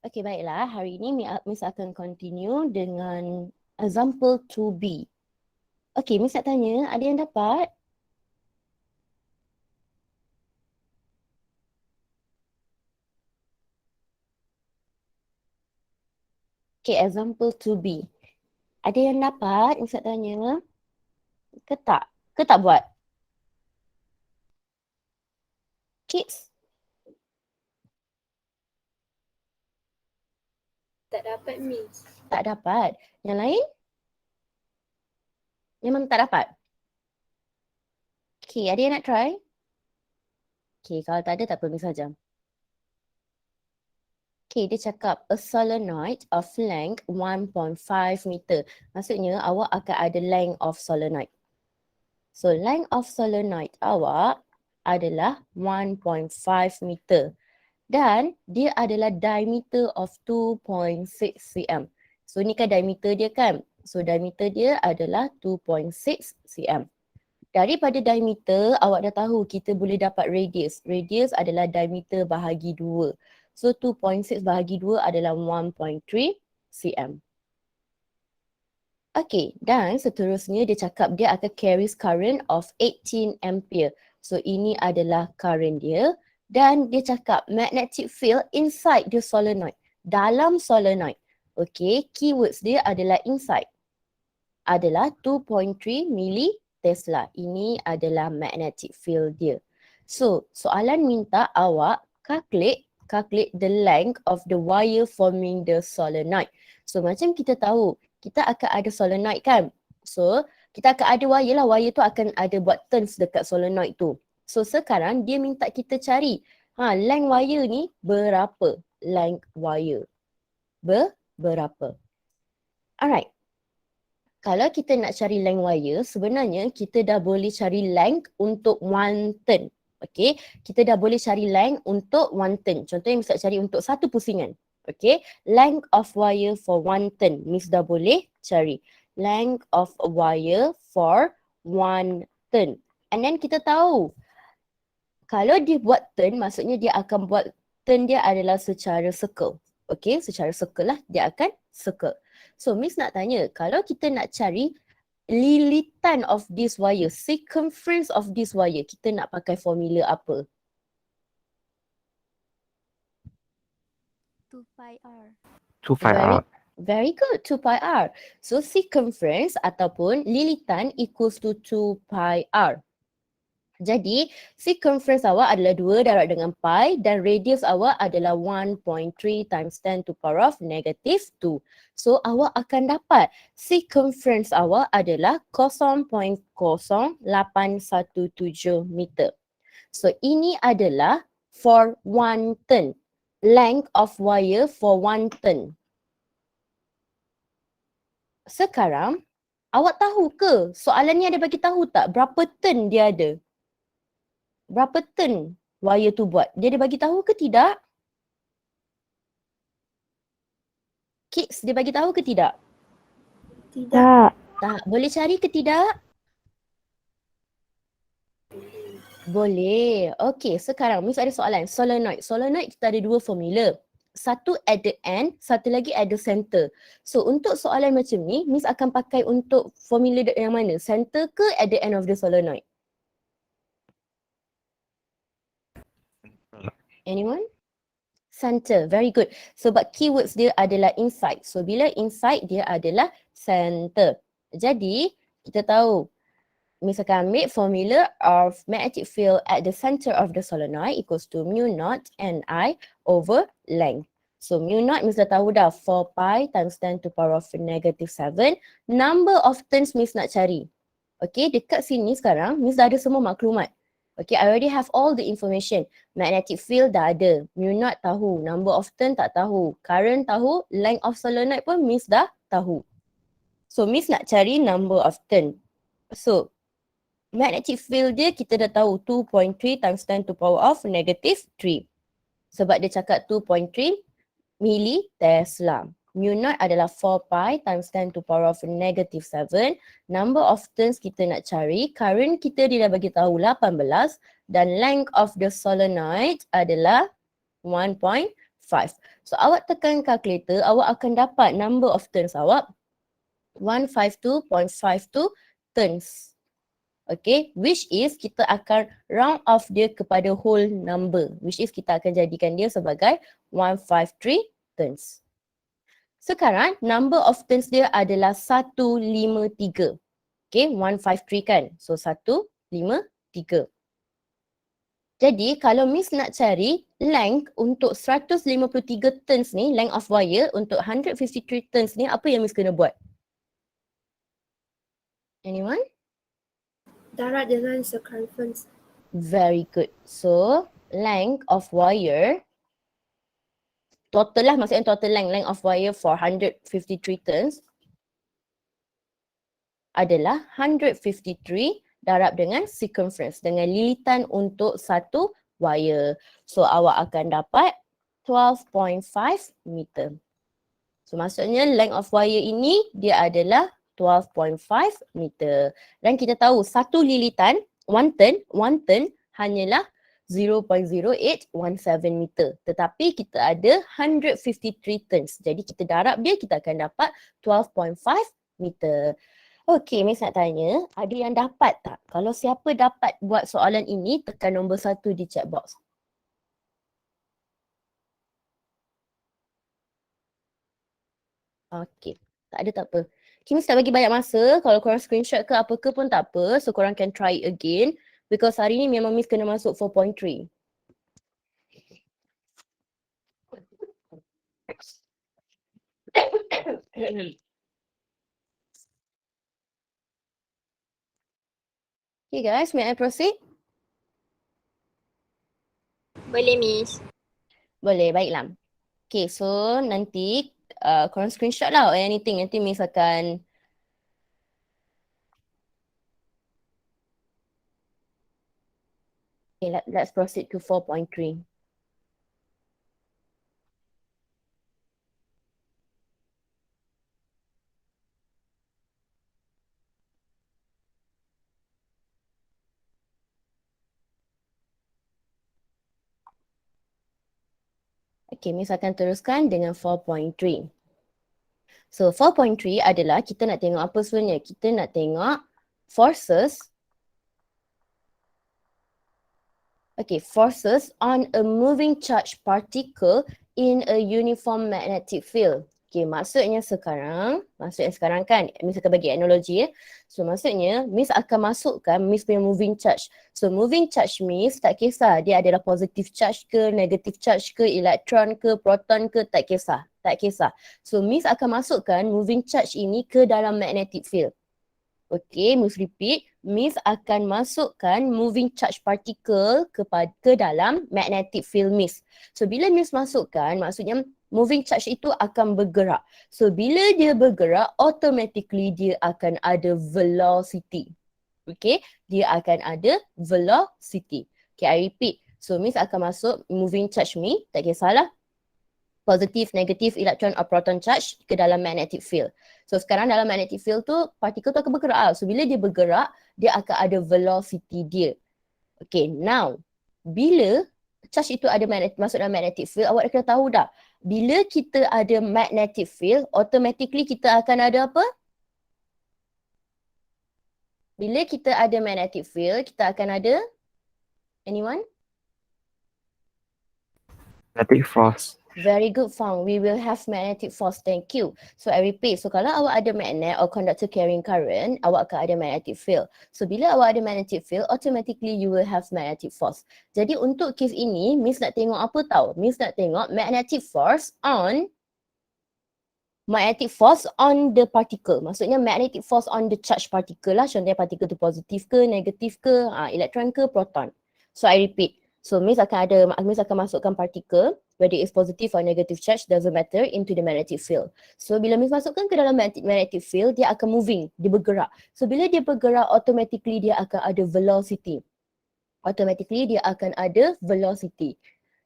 Okey, baiklah. Hari ini Miss akan continue dengan example 2B. Okey, Miss nak tanya, ada yang dapat? Okey, example 2B. Ada yang dapat? Miss nak tanya. Ke tak? Ke tak buat? Kids? Tak dapat, Miss. Tak dapat. Yang lain? Memang tak dapat? Okey, ada yang nak try? Okey, kalau tak ada tak apa, Miss ajar. Okay, dia cakap a solenoid of length 1.5 meter. Maksudnya awak akan ada length of solenoid. So length of solenoid awak adalah 1.5 meter. Dan dia adalah diameter of 2.6 cm. So ni kan diameter dia kan. So diameter dia adalah 2.6 cm. Daripada diameter awak dah tahu kita boleh dapat radius. Radius adalah diameter bahagi 2. So 2.6 bahagi 2 adalah 1.3 cm. Okay, dan seterusnya dia cakap dia akan carries current of 18 ampere. So ini adalah current dia. Dan dia cakap magnetic field inside the solenoid. Dalam solenoid. Okay, keywords dia adalah inside. Adalah 2.3 milli-Tesla. Ini adalah magnetic field dia. So, soalan minta awak calculate the length of the wire forming the solenoid. So, macam kita tahu, kita akan ada solenoid kan? So, kita akan ada wire lah. Wire tu akan ada buat turns dekat solenoid tu. So, sekarang dia minta kita cari length wire ni berapa? Length wire berapa? Alright. Kalau kita nak cari length wire, sebenarnya kita dah boleh cari length untuk one turn. Okay, kita dah boleh cari length untuk one turn. Contohnya Miss nak cari untuk satu pusingan. Okay, length of wire for one turn. Miss dah boleh cari. Length of wire for one turn. And then kita tahu, kalau dia buat turn, maksudnya dia akan buat turn dia adalah secara circle. Okay, secara circle lah dia akan circle. So Miss nak tanya, kalau kita nak cari lilitan of this wire, circumference of this wire, kita nak pakai formula apa? 2 pi r. 2 pi r. Very good, 2 pi r. So circumference ataupun lilitan equals to 2 pi r. Jadi circumference awak adalah 2 darab dengan pi dan radius awak adalah 1.3 times 10 to power of negative 2. So awak akan dapat circumference awak adalah 0.0817 meter. So ini adalah for one turn. Length of wire for one turn. Sekarang awak tahu ke soalan ni ada bagi tahu tak berapa turn dia ada? Berapa turn wire tu buat? Dia ada bagi tahu ke tidak? Kids, dia bagi tahu ke tidak? Tidak. Tak. Boleh cari ke tidak? Boleh. Okey, sekarang Miss ada soalan. Solenoid. Solenoid kita ada dua formula. Satu at the end, satu lagi at the center. So untuk soalan macam ni, Miss akan pakai untuk formula yang mana? Center ke at the end of the solenoid? Anyone? Center, very good. Sebab keywords dia adalah inside. So bila inside dia adalah center. Jadi kita tahu Miss akan ambil formula of magnetic field at the center of the solenoid equals to mu naught Ni over length. So mu naught Miss dah tahu dah 4 pi times 10 to power of negative 7. Number of turns Miss nak cari. Okay, dekat sini sekarang Miss dah ada semua maklumat. Okay, I already have all the information. Magnetic field dah ada. Mu naught tahu. Number of turn tak tahu. Current tahu. Length of solenoid pun Miss dah tahu. So Miss nak cari number of turn. So magnetic field dia kita dah tahu 2.3 times 10 to power of negative 3. Sebab dia cakap 2.3 milli-Tesla. Mu naught adalah 4 pi times 10 to power of negative 7. Number of turns kita nak cari. Current kita dia dah bagi tahu 18 dan length of the solenoid adalah 1.5. So awak tekan calculator, awak akan dapat number of turns awak 152.52 turns. Okay, which is kita akan round off dia kepada whole number, which is kita akan jadikan dia sebagai 153 turns. Sekarang number of turns dia adalah 153. Okay, 153 kan? So 153. Jadi kalau Miss nak cari length untuk 153 turns ni, length of wire untuk 153 turns ni, apa yang Miss kena buat? Anyone? Darab dengan circumference. Very good. So length of wire, total lah, maksudnya total length of wire for 153 turns adalah 153 darab dengan circumference, dengan lilitan untuk satu wire. So awak akan dapat 12.5 meter. So maksudnya length of wire ini dia adalah 12.5 meter. Dan kita tahu satu lilitan, one turn hanyalah 0.0817 meter. Tetapi kita ada 153 turns. Jadi kita darab dia, kita akan dapat 12.5 meter. Okey, Miss nak tanya, ada yang dapat tak? Kalau siapa dapat buat soalan ini, tekan nombor 1 di chat box. Okey, tak ada tak apa. Okay, Miss tak bagi banyak masa. Kalau korang screenshot ke apa ke pun tak apa. So korang can try it again. Because hari ni memang Miss kena masuk 4.3. Okay guys, may I proceed? Boleh, Miss. Boleh, baiklah. Okay, so nanti korang screenshot lah or anything. Nanti Miss akan okay, let's proceed to 4.3. Okay, Miss akan teruskan dengan 4.3. So 4.3 adalah kita nak tengok apa sebenarnya? Kita nak tengok forces. Okay, forces on a moving charge particle in a uniform magnetic field. Okay, maksudnya sekarang kan, Miss akan bagi analogi ya. So maksudnya, Miss akan masukkan Miss punya moving charge. So moving charge Miss tak kisah dia adalah positive charge ke, negative charge ke, elektron ke, proton ke, tak kisah. Tak kisah. So Miss akan masukkan moving charge ini ke dalam magnetic field. Okay, Miss repeat. Miss akan masukkan moving charge particle ke dalam magnetic field Miss. So bila Miss masukkan, maksudnya moving charge itu akan bergerak. So bila dia bergerak, automatically dia akan ada velocity. Okay, dia akan ada velocity. Okay, I repeat. So Miss akan masuk moving charge ni, tak kisahlah. Positif, negatif, elektron atau proton charge ke dalam magnetic field. So sekarang dalam magnetic field tu, partikel tu akan bergerak. So bila dia bergerak, dia akan ada velocity dia. Okay, now bila charge itu ada masuk dalam magnetic field, awak dah kena tahu dah. Bila kita ada magnetic field, automatically kita akan ada apa? Bila kita ada magnetic field, kita akan ada anyone? Magnetic force. Very good, Fang. We will have magnetic force. Thank you. So I repeat. So kalau awak ada magnet or conductor carrying current, awak akan ada magnetic field. So bila awak ada magnetic field, automatically you will have magnetic force. Jadi untuk case ini, Miss nak tengok apa tahu? Miss nak tengok magnetic force on the particle. Maksudnya magnetic force on the charged particle lah. Contohnya partikel tu positif ke, negatif ke, elektron ke, proton. So I repeat. So Miss akan masukkan partikel, whether it's positive or negative charge, doesn't matter, into the magnetic field. So bila Miss masukkan ke dalam magnetic field, dia akan moving, dia bergerak. So bila dia bergerak, automatically dia akan ada velocity.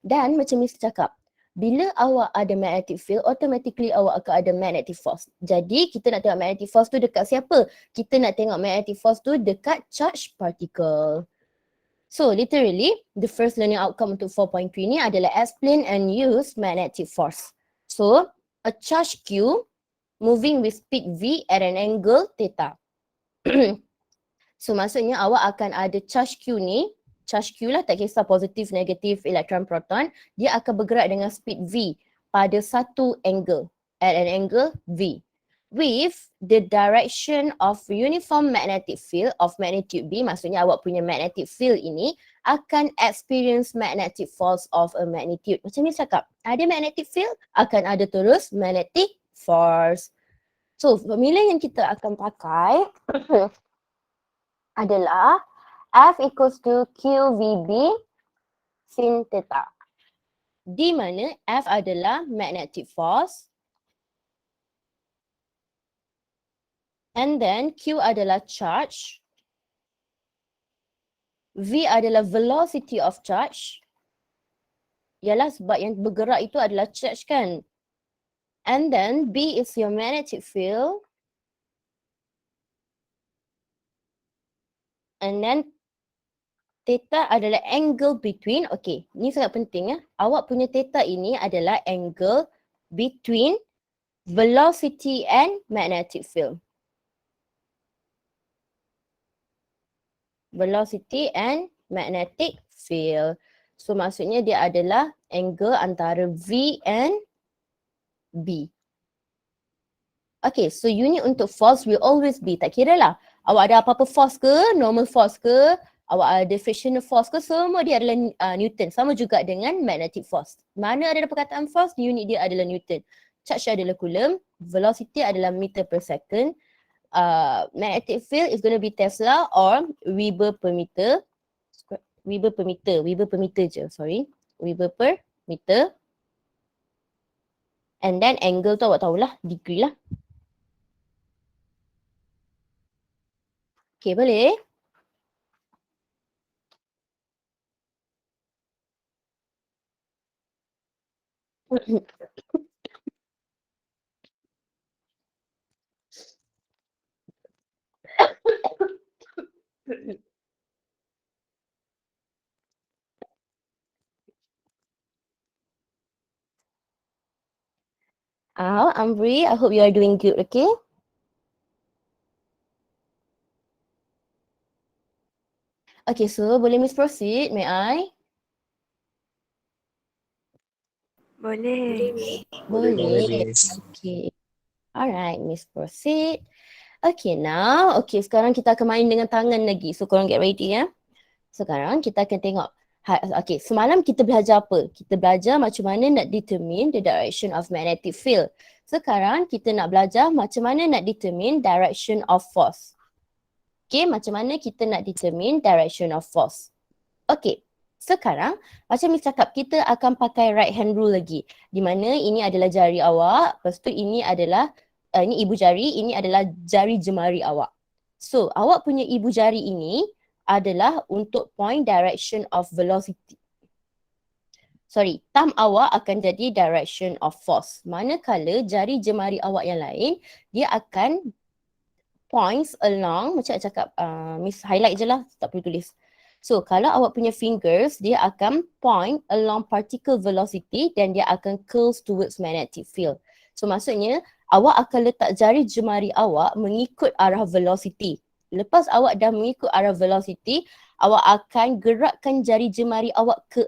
Dan macam Miss cakap, bila awak ada magnetic field, automatically awak akan ada magnetic force. Jadi kita nak tengok magnetic force tu dekat siapa? Kita nak tengok magnetic force tu dekat charged particle. So literally, the first learning outcome untuk 4.3 ni adalah explain and use magnetic force. So, a charge Q moving with speed V at an angle theta. So maksudnya awak akan ada charge Q ni, charge Q lah, tak kisah positif, negatif, elektron, proton, dia akan bergerak dengan speed V pada satu angle, at an angle V. With the direction of uniform magnetic field of magnitude B, maksudnya awak punya magnetic field ini akan experience magnetic force of a magnitude. Macam ni cakap, ada magnetic field, akan ada terus magnetic force. So formula yang kita akan pakai adalah F equals to QVB sin theta. Di mana F adalah magnetic force and then Q adalah charge, V adalah velocity of charge. Yalah sebab yang bergerak itu adalah charge kan. And then B is your magnetic field. And then theta adalah angle between, okay, ni sangat penting ya. Awak punya theta ini adalah angle between velocity and magnetic field. Velocity and magnetic field. So maksudnya dia adalah angle antara V and B. Okay, so unit untuk force will always be, tak kira lah awak ada apa-apa force ke, normal force ke, awak ada frictional force ke, semua dia adalah Newton. Sama juga dengan magnetic force. Mana ada perkataan force, unit dia adalah Newton. Charge adalah coulomb, velocity adalah meter per second, magnetic field is going to be Tesla or Weber per meter. Weber per meter je, sorry. Weber per meter. And then angle tu awak tahulah, degree lah. Okay, boleh? Amri, I hope you are doing good, okay? Okay, so boleh Miss proceed, may I? Boleh. Boleh. Okay. Alright, Miss proceed. Okay, now, okay, sekarang kita akan main dengan tangan lagi. So, korang get ready ya. Sekarang kita akan tengok. Okay, semalam kita belajar apa? Kita belajar macam mana nak determine the direction of magnetic field. Sekarang kita nak belajar macam mana nak determine direction of force. Okay, macam mana kita nak determine direction of force. Okay, sekarang macam Miss cakap, kita akan pakai right hand rule lagi. Di mana ini adalah jari awak, lepas tu ini adalah, ini ibu jari, ini adalah jari jemari awak. So, awak punya ibu jari ini adalah untuk point direction of velocity. Sorry, thumb awak akan jadi direction of force. Manakala jari jemari awak yang lain, dia akan points along, macam saya cakap, Miss highlight je lah, tak perlu tulis. So, kalau awak punya fingers, dia akan point along particle velocity dan dia akan curls towards magnetic field. So, maksudnya, awak akan letak jari jemari awak mengikut arah velocity. Lepas awak dah mengikut arah velocity, awak akan gerakkan jari jemari awak ke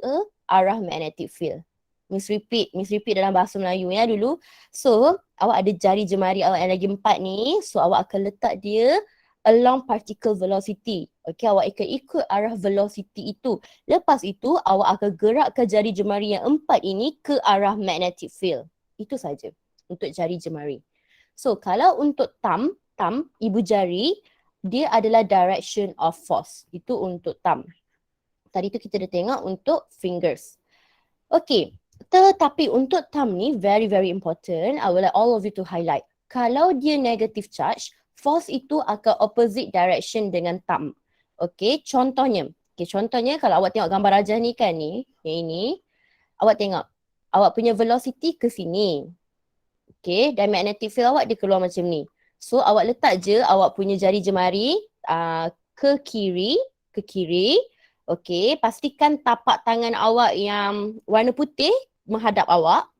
arah magnetic field. Miss repeat dalam bahasa Melayu ya dulu. So, awak ada jari jemari awak yang lagi 4 ni. So, awak akan letak dia along particle velocity. Okay, awak akan ikut arah velocity itu. Lepas itu, awak akan gerakkan jari jemari yang 4 ini ke arah magnetic field. Itu saja untuk jari jemari. So, kalau untuk thumb, ibu jari, dia adalah direction of force. Itu untuk thumb. Tadi tu kita dah tengok untuk fingers. Okay, tetapi untuk thumb ni very very important. I would like all of you to highlight. Kalau dia negative charge, force itu akan opposite direction dengan thumb. Okay, contohnya. Okay, contohnya kalau awak tengok gambar rajah ni kan ni, yang ini. Awak tengok, awak punya velocity ke sini. Okay, dan magnetic field awak dia keluar macam ni. So, awak letak je awak punya jari jemari ke kiri. Okay, pastikan tapak tangan awak yang warna putih menghadap awak.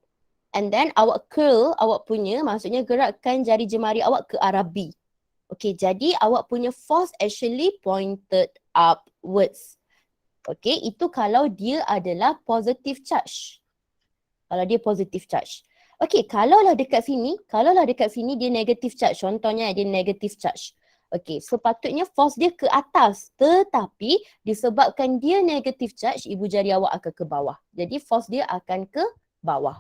And then awak curl awak punya, maksudnya gerakkan jari jemari awak ke arah B. Okay, jadi awak punya force actually pointed upwards. Okay, itu kalau dia adalah positive charge. Kalau dia positive charge. Okay, kalaulah dekat sini dia negative charge. Contohnya dia negative charge. Okay, sepatutnya force dia ke atas. Tetapi disebabkan dia negative charge, ibu jari awak akan ke bawah. Jadi force dia akan ke bawah.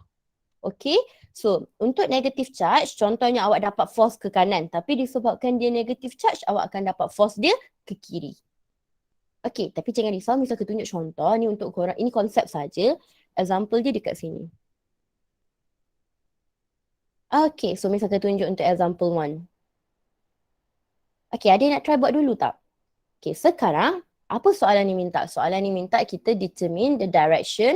Okay, so untuk negative charge, contohnya awak dapat force ke kanan. Tapi disebabkan dia negative charge, awak akan dapat force dia ke kiri. Okay, tapi jangan risau, misal kita tunjuk contoh. Ni untuk korang, ini konsep saja. Example dia dekat sini. Okay, so misal kita tunjuk untuk example 1. Okay, ada yang nak try buat dulu tak? Okay, sekarang apa soalan ni minta? Soalan ni minta kita determine the direction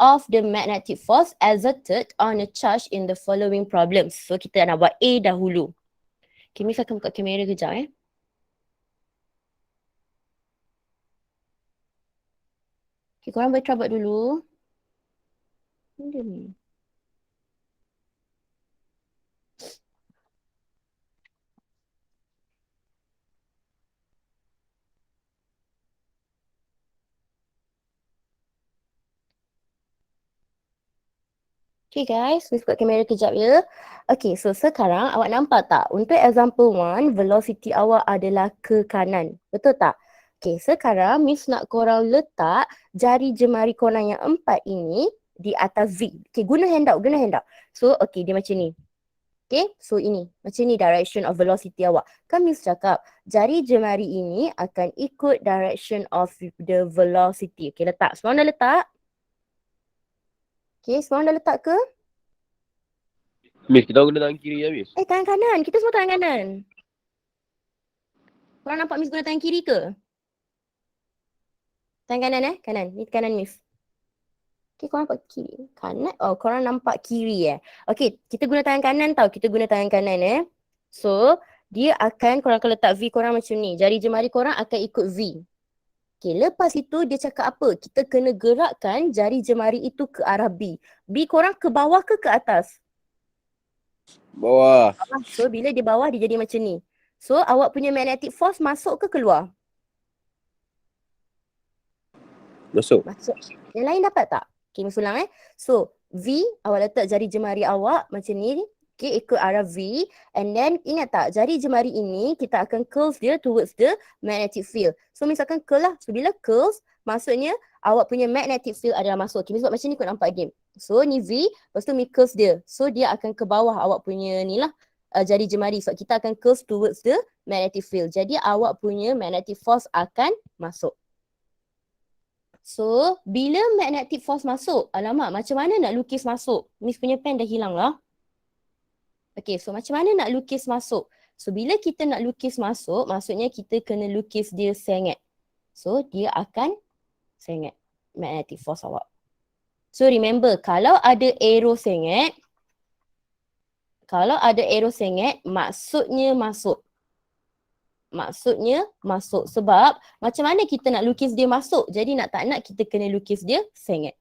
of the magnetic force exerted on a charge in the following problems. So kita nak buat A dahulu. Okay, misal akan buka kamera kejap Okay, korang boleh try buat dulu. Benda ni. Okay guys, let's buka kamera kejap ya. Okay, so sekarang awak nampak tak? Untuk example 1, velocity awak adalah ke kanan. Betul tak? Okay, sekarang Miss nak korang letak jari jemari korang yang 4 ini di atas V. Okay, guna handout. So, okay, dia macam ni. Okay, so ini. Macam ni direction of velocity awak. Kan Miss cakap, jari jemari ini akan ikut direction of the velocity. Okay, letak. Semua dah letak? Okay, semua dah letak ke? Miss, kita guna tangan kiri ya, Miss? Tangan kanan. Kita semua tangan kanan. Korang nampak Miss guna tangan kiri ke? Tangan kanan Kanan. Ni kanan Miss. Okay, korang nampak kiri. Kanan? Oh, korang nampak kiri Okay, kita guna tangan kanan tau. Kita guna tangan kanan So, dia akan, korang akan letak V korang macam ni. Jari jemari korang akan ikut V. Okay, lepas itu dia cakap apa? Kita kena gerakkan jari jemari itu ke arah B. B korang ke bawah ke atas? Bawah. So, bila di bawah dia jadi macam ni. So, awak punya magnetic force masuk ke keluar? Masuk. Masuk. Yang lain dapat tak? Okay, Miss ulang So, V, awak letak jari jemari awak macam ni. Okay, ikut arah V. And then, ingat tak, jari jemari ini kita akan curve dia towards the magnetic field. So, misalkan curl lah. So, bila curls, maksudnya awak punya magnetic field adalah masuk. Okay, sebab macam ni kau nampak game. So, ni V, lepas tu mi curves dia. So, dia akan ke bawah awak punya ni lah. Jari jemari. So, kita akan curve towards the magnetic field. Jadi, awak punya magnetic force akan masuk. So, bila magnetic force masuk, alamak, macam mana nak lukis masuk? Miss punya pen dah hilang lah. Okay, so macam mana nak lukis masuk? So, bila kita nak lukis masuk, maksudnya kita kena lukis dia sengit. So, dia akan sengit magnetic force awak. So, remember, kalau ada arrow sengit, maksudnya masuk. Maksudnya masuk. Sebab macam mana kita nak lukis dia masuk? Jadi nak tak nak kita kena lukis dia sengit.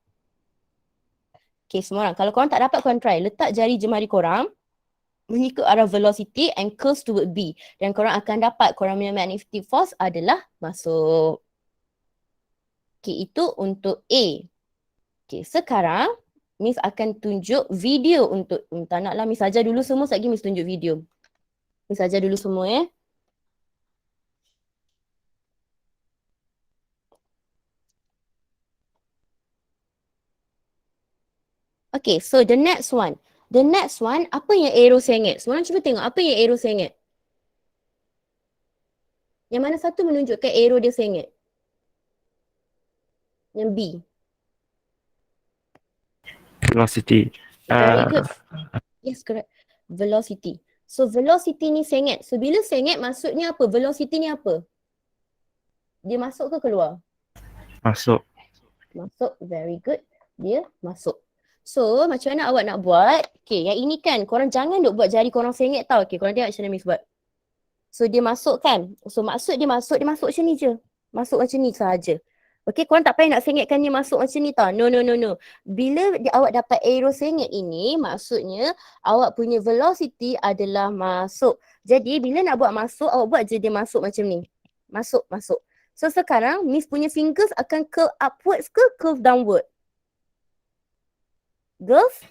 Okay, semua orang. Kalau korang tak dapat, korang try. Letak jari jemari korang mengikut arah velocity and curve toward B. Dan korang akan dapat korang punya magnetic force adalah masuk. Okay, itu untuk A. Okay, sekarang Miss akan tunjuk video untuk, tak naklah Miss ajar dulu semua, sekejap lagi Miss tunjuk video. Miss ajar dulu semua Okay, so the next one. The next one, apa yang arrow sengit? Semua orang cuba tengok apa yang arrow sengit. Yang mana satu menunjukkan arrow dia sengit? Yang B. Velocity. Very good. Yes, correct. Velocity. So, velocity ni sengit. So, bila sengit maksudnya apa? Velocity ni apa? Dia masuk ke keluar? Masuk. Masuk. Very good. Dia masuk. So, macam mana awak nak buat? Okay, yang ini kan, korang jangan duk buat jari korang sengit tau. Okay, korang tengok macam mana Miss buat. So, dia masuk kan? So, maksud dia masuk macam ni je. Masuk macam ni sahaja. Okay, korang tak payah nak sengitkan dia masuk macam ni tau. No. Bila awak dapat arrow sengit ini, maksudnya awak punya velocity adalah masuk. Jadi bila nak buat masuk, awak buat je dia masuk macam ni. Masuk. So sekarang Miss punya fingers akan curl upwards ke curl downward? Girls?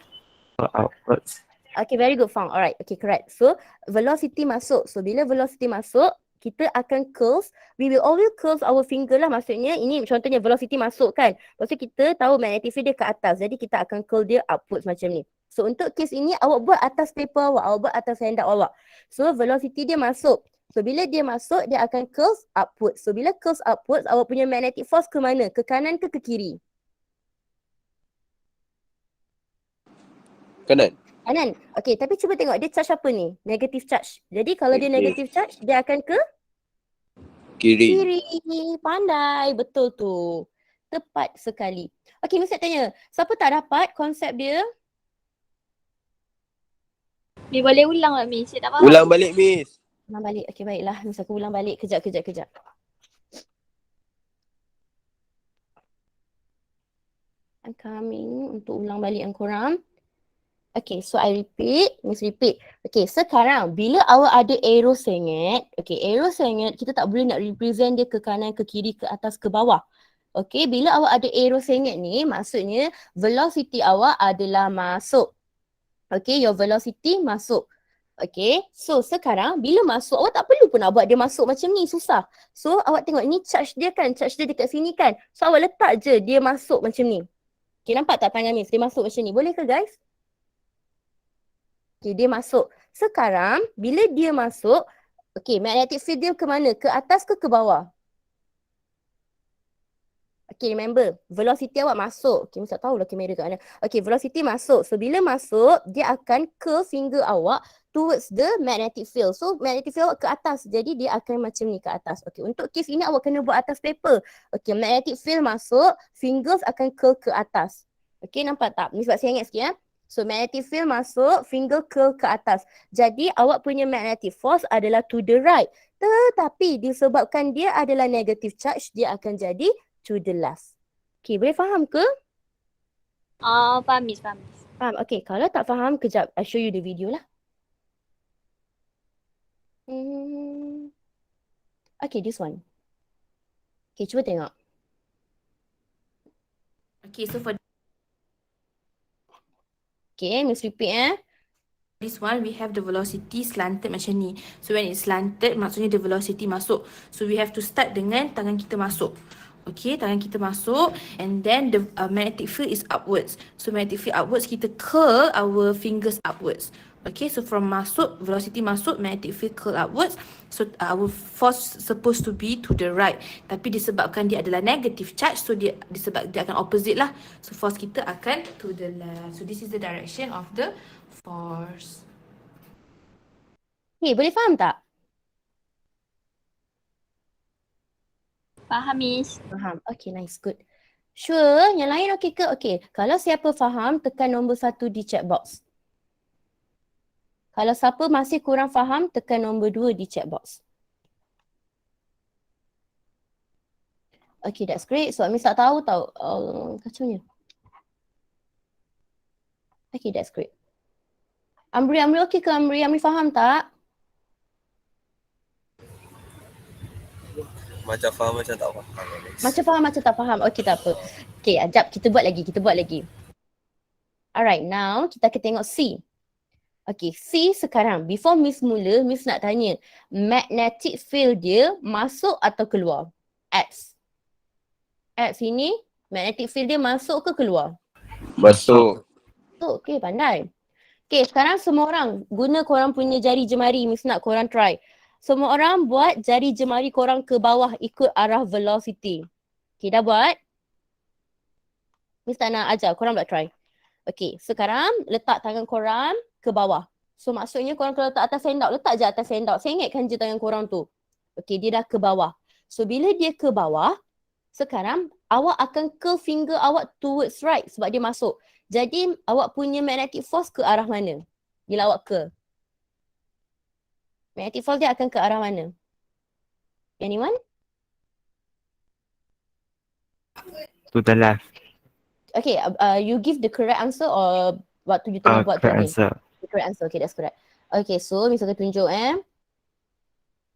Outwards. Okay, very good, Fang. Alright, okay, correct. So velocity masuk. So bila velocity masuk, kita akan curls. We will always curls our finger lah. Maksudnya ini contohnya velocity masuk kan. Lepas tu kita tahu magnetic field dia ke atas. Jadi kita akan curl dia upwards macam ni. So untuk case ini awak buat atas paper awak buat atas handout awak. So velocity dia masuk. So bila dia masuk, dia akan curls upwards. So bila curls upwards, awak punya magnetic force ke mana? Ke kanan ke kiri? Kanan. Kanan. Okay, tapi cuba tengok dia charge apa ni? Negative charge. Jadi kalau dia negative charge, dia akan ke Kiri. kiri. Pandai. Betul tu. Tepat sekali. Okay, Miss nak tanya. Siapa tak dapat konsep dia? Miss boleh ulang tak Miss? Saya tak faham. Ulang balik, Miss. Ulang balik. Okay, baiklah. Miss aku ulang balik. Kejap. I'm coming untuk ulang balik yang korang. Okay, so I repeat. Miss repeat. Okay, sekarang bila awak ada arrow sengit. Okay, arrow sengit kita tak boleh nak represent dia ke kanan, ke kiri, ke atas, ke bawah. Okay, bila awak ada arrow sengit ni, maksudnya velocity awak adalah masuk. Okay, your velocity masuk. Okay, so sekarang bila masuk, awak tak perlu pun nak buat dia masuk macam ni, susah. So awak tengok ni charge dia kan, charge dia dekat sini kan. So awak letak je dia masuk macam ni. Okay, nampak tak tangan Miss? Dia masuk macam ni. Boleh ke guys? Okay, dia masuk. Sekarang, bila dia masuk, okay, magnetic field dia ke mana? Ke atas ke bawah? Okay, remember, velocity awak masuk. Okay, Miss tak tahulah kamera kat mana. Okay, velocity masuk. So, bila masuk, dia akan curl finger awak towards the magnetic field. So, magnetic field awak ke atas. Jadi, dia akan macam ni ke atas. Okay, untuk case ini awak kena buat atas paper. Okay, magnetic field masuk, fingers akan curl ke atas. Okay, nampak tak? Miss buat saya ingat sikit ya. So magnetic field masuk, finger curl ke atas. Jadi awak punya magnetic force adalah to the right. Tetapi disebabkan dia adalah negative charge, dia akan jadi to the left. Okay, boleh faham ke? Faham Miss. Faham. Okay, kalau tak faham, kejap. I show you the video lah. Okay, this one. Okay, cuba tengok. Okay, so for Okay, Miss repeat this one, we have the velocity slanted macam ni. So when it's slanted, maksudnya the velocity masuk. So we have to start dengan tangan kita masuk. Okay, tangan kita masuk and then the magnetic field is upwards. So magnetic field upwards, kita curl our fingers upwards. Okay, so from masuk, velocity masuk, magnetic field curl upwards. So our force supposed to be to the right. Tapi disebabkan dia adalah negative charge, so dia akan opposite lah. So force kita akan to the left. So this is the direction of the force. Okay, boleh faham tak? Faham Miss. Faham. Okay, nice. Good. Sure? Yang lain okay ke? Okay. Kalau siapa faham, tekan nombor 1 di chat box. Kalau siapa masih kurang faham, tekan nombor 2 di chat box. Okay, that's great. So, Miss tak tahu tau. Kacaunya. Okay, that's great. Amri okay ke Amri? Amri faham tak? Macam faham, macam tak faham. Macam faham, macam tak faham. Okay, tak apa. Okay, ajap. Kita buat lagi. Alright, now kita akan tengok C. Okay, C sekarang. Before Miss mula, Miss nak tanya. Magnetic field dia masuk atau keluar? X. X ini, magnetic field dia masuk ke keluar? Masuk. Okay, pandai. Okay, sekarang semua orang guna korang punya jari jemari. Miss nak korang try. Semua orang buat jari jemari korang ke bawah ikut arah velocity. Okay, dah buat? Miss tak nak ajar, korang buat try. Okay, sekarang letak tangan korang ke bawah. So maksudnya korang kalau letak atas handout, letak je atas handout. Saya ingatkan je tangan korang tu. Okay, dia dah ke bawah. So bila dia ke bawah, sekarang awak akan curl finger awak towards right sebab dia masuk. Jadi awak punya magnetic force ke arah mana? Bila awak curl. Magnetic force dia akan ke arah mana? Anyone? To the left. Okay, you give the correct answer or waktu you tengah buat tu Correct again? answer. The correct answer. Okay, that's correct. Okay, so Miss akan tunjuk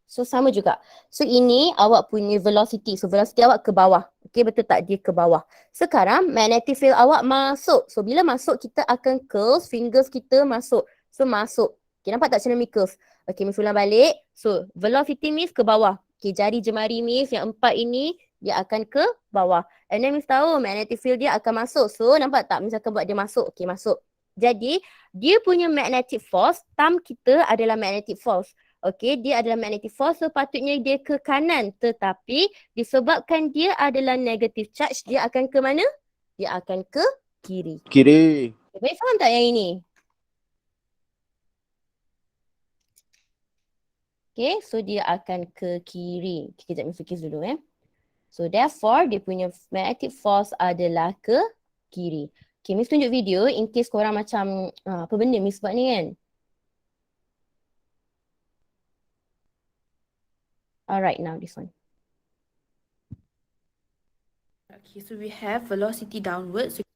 So sama juga. So ini awak punya velocity. So velocity awak ke bawah. Okay, betul tak? Dia ke bawah. Sekarang magnetic field awak masuk. So bila masuk kita akan curls, fingers kita masuk. So masuk. Okay, nampak tak macam mana curls? Okay, Miss ulang balik. So velocity Miss ke bawah. Okay, jari jemari Miss yang 4 ini dia akan ke bawah. And then Miss tahu magnetic field dia akan masuk. So nampak tak? Miss akan buat dia masuk. Okay, masuk. Jadi dia punya magnetic force, thumb kita adalah magnetic force. Okey, dia adalah magnetic force, so patutnya dia ke kanan. Tetapi disebabkan dia adalah negative charge, dia akan ke mana? Dia akan ke kiri. Kiri. Baik, faham tak yang ini? Okay, so dia akan ke kiri. Kejap, Miss fikir dulu So therefore, dia punya magnetic force adalah ke kiri. Okay, Miss tunjuk video in case korang macam, apa benda Miss buat ni kan? Alright, now this one. Okay, so we have velocity downwards. So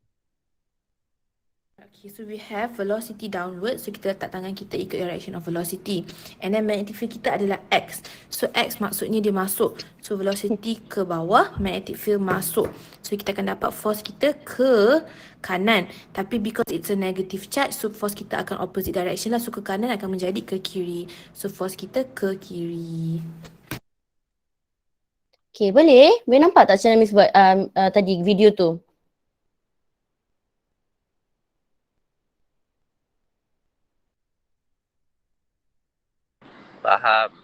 kita letak tangan kita ikut direction of velocity. And then magnetic field kita adalah X. So X maksudnya dia masuk. So velocity ke bawah, magnetic field masuk. So kita akan dapat force kita ke kanan. Tapi because it's a negative charge, so force kita akan opposite direction lah. So ke kanan akan menjadi ke kiri. So force kita ke kiri. Okay, boleh? Boleh nampak tak macam mana Miss buat tadi video tu? Faham.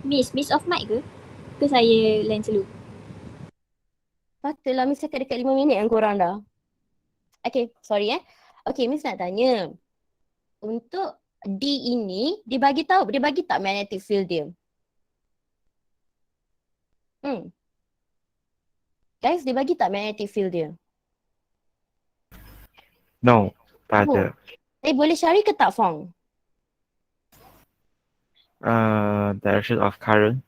Miss off mic ke? Ke saya lain selalu? Patutlah Miss cakap dekat 5 minit yang korang dah. Okay, sorry Okay, Miss nak tanya. Untuk D ini, dia bagi tak magnetic field dia? Guys, dia bagi tak magnetic field dia? No, tak ada. Boleh cari ke tak, Fong? Direction of current.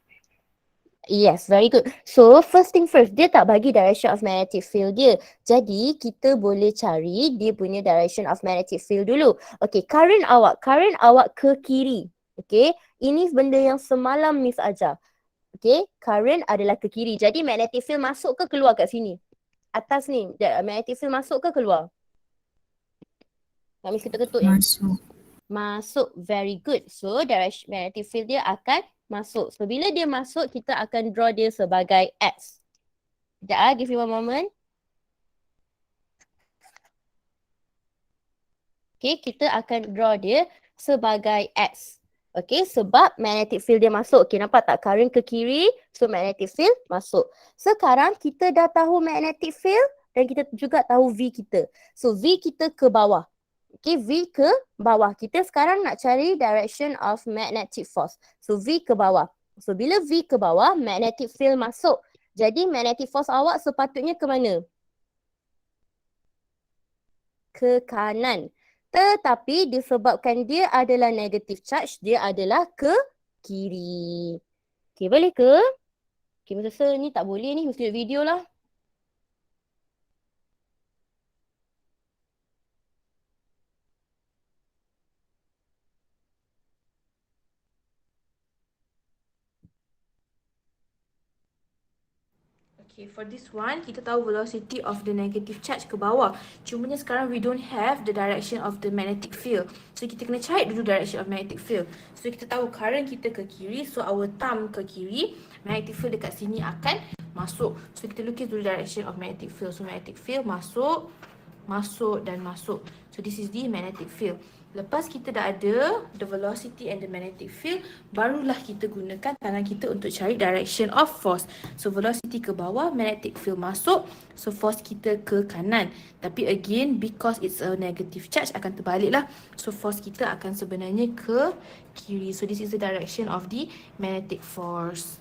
Yes, very good. So, first thing first, dia tak bagi direction of magnetic field dia. Jadi, kita boleh cari dia punya direction of magnetic field dulu. Okay, current awak ke kiri. Okay, ini benda yang semalam Miss ajar. Okay, current adalah ke kiri. Jadi, magnetic field masuk ke keluar kat sini? Atas ni, magnetic field masuk ke keluar? Miss ketuk-ketuk ya? Masuk, very good. So, direction magnetic field dia akan masuk. So, bila dia masuk, kita akan draw dia sebagai X. Sekejap give me one moment. Okay, kita akan draw dia sebagai X. Okay, sebab magnetic field dia masuk. Okay, nampak tak? Current ke kiri, so magnetic field masuk. Sekarang kita dah tahu magnetic field dan kita juga tahu V kita. So V kita ke bawah. Okay, V ke bawah. Kita sekarang nak cari direction of magnetic force. So V ke bawah. So bila V ke bawah, magnetic field masuk. Jadi magnetic force awak sepatutnya ke mana? Ke kanan. Tetapi disebabkan dia adalah negative charge, dia adalah ke kiri. Okay, boleh ke? Okay, masa ni tak boleh ni, mesti video lah. Okay, for this one, kita tahu velocity of the negative charge ke bawah. Cumanya sekarang we don't have the direction of the magnetic field. So, kita kena cari dulu direction of magnetic field. So, kita tahu current kita ke kiri. So, our thumb ke kiri. Magnetic field dekat sini akan masuk. So, kita lukis dulu direction of magnetic field. So, magnetic field masuk, masuk dan masuk. So, this is the magnetic field. Lepas kita dah ada the velocity and the magnetic field, barulah kita gunakan tangan kita untuk cari direction of force. So velocity ke bawah, magnetic field masuk, so force kita ke kanan. Tapi again, because it's a negative charge, akan terbalik lah. So force kita akan sebenarnya ke kiri. So this is the direction of the magnetic force.